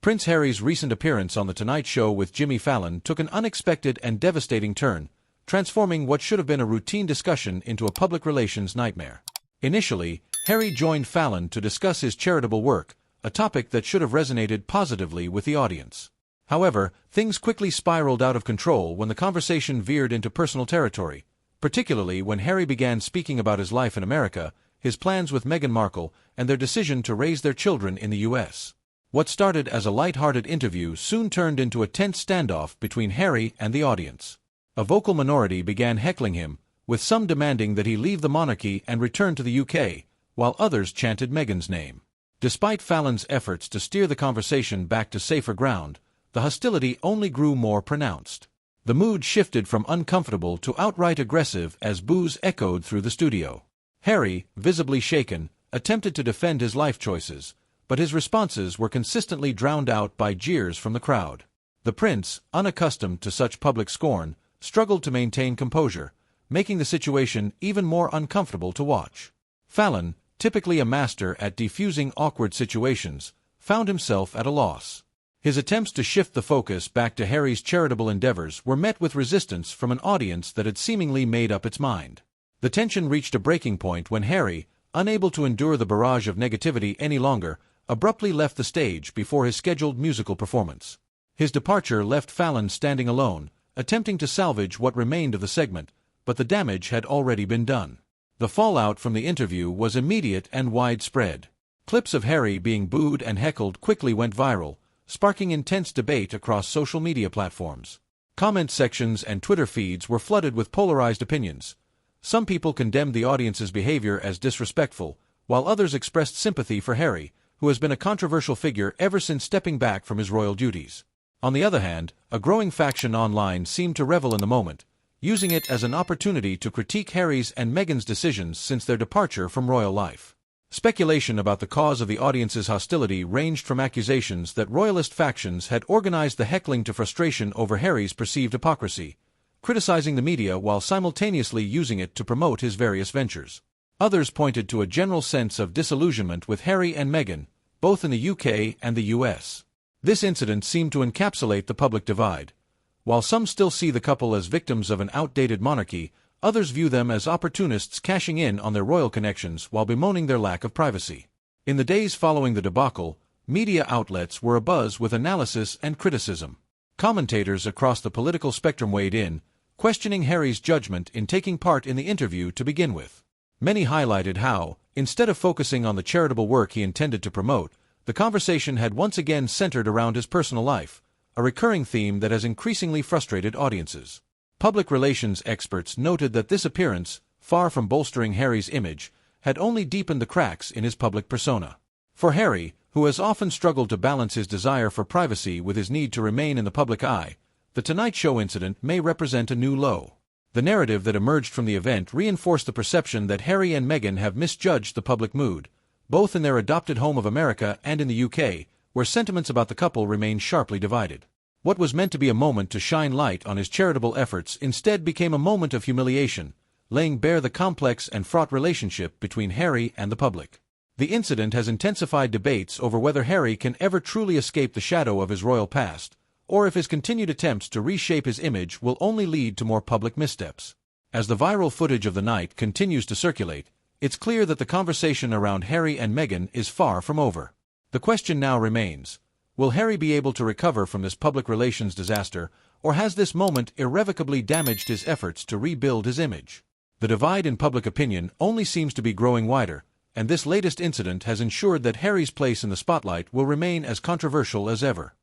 Prince Harry's recent appearance on The Tonight Show with Jimmy Fallon took an unexpected and devastating turn, transforming what should have been a routine discussion into a public relations nightmare. Initially, Harry joined Fallon to discuss his charitable work, a topic that should have resonated positively with the audience. However, things quickly spiraled out of control when the conversation veered into personal territory, particularly when Harry began speaking about his life in America, his plans with Meghan Markle, and their decision to raise their children in the U.S. What started as a light-hearted interview soon turned into a tense standoff between Harry and the audience. A vocal minority began heckling him, with some demanding that he leave the monarchy and return to the UK, while others chanted Meghan's name. Despite Fallon's efforts to steer the conversation back to safer ground, the hostility only grew more pronounced. The mood shifted from uncomfortable to outright aggressive as boos echoed through the studio. Harry, visibly shaken, attempted to defend his life choices, but his responses were consistently drowned out by jeers from the crowd. The prince, unaccustomed to such public scorn, struggled to maintain composure, making the situation even more uncomfortable to watch. Fallon, typically a master at defusing awkward situations, found himself at a loss. His attempts to shift the focus back to Harry's charitable endeavors were met with resistance from an audience that had seemingly made up its mind. The tension reached a breaking point when Harry, unable to endure the barrage of negativity any longer, abruptly left the stage before his scheduled musical performance. His departure left Fallon standing alone, attempting to salvage what remained of the segment, but the damage had already been done. The fallout from the interview was immediate and widespread. Clips of Harry being booed and heckled quickly went viral, sparking intense debate across social media platforms. Comment sections and Twitter feeds were flooded with polarized opinions. Some people condemned the audience's behavior as disrespectful, while others expressed sympathy for Harry, who has been a controversial figure ever since stepping back from his royal duties. On the other hand, a growing faction online seemed to revel in the moment, using it as an opportunity to critique Harry's and Meghan's decisions since their departure from royal life. Speculation about the cause of the audience's hostility ranged from accusations that royalist factions had organized the heckling to frustration over Harry's perceived hypocrisy, criticizing the media while simultaneously using it to promote his various ventures. Others pointed to a general sense of disillusionment with Harry and Meghan, both in the UK and the US. This incident seemed to encapsulate the public divide. While some still see the couple as victims of an outdated monarchy, others view them as opportunists cashing in on their royal connections while bemoaning their lack of privacy. In the days following the debacle, media outlets were abuzz with analysis and criticism. Commentators across the political spectrum weighed in, questioning Harry's judgment in taking part in the interview to begin with. Many highlighted how, instead of focusing on the charitable work he intended to promote, the conversation had once again centered around his personal life, a recurring theme that has increasingly frustrated audiences. Public relations experts noted that this appearance, far from bolstering Harry's image, had only deepened the cracks in his public persona. For Harry, who has often struggled to balance his desire for privacy with his need to remain in the public eye, the Tonight Show incident may represent a new low. The narrative that emerged from the event reinforced the perception that Harry and Meghan have misjudged the public mood, both in their adopted home of America and in the UK, where sentiments about the couple remain sharply divided. What was meant to be a moment to shine light on his charitable efforts instead became a moment of humiliation, laying bare the complex and fraught relationship between Harry and the public. The incident has intensified debates over whether Harry can ever truly escape the shadow of his royal past, or if his continued attempts to reshape his image will only lead to more public missteps. As the viral footage of the night continues to circulate, it's clear that the conversation around Harry and Meghan is far from over. The question now remains, will Harry be able to recover from this public relations disaster, or has this moment irrevocably damaged his efforts to rebuild his image? The divide in public opinion only seems to be growing wider, and this latest incident has ensured that Harry's place in the spotlight will remain as controversial as ever.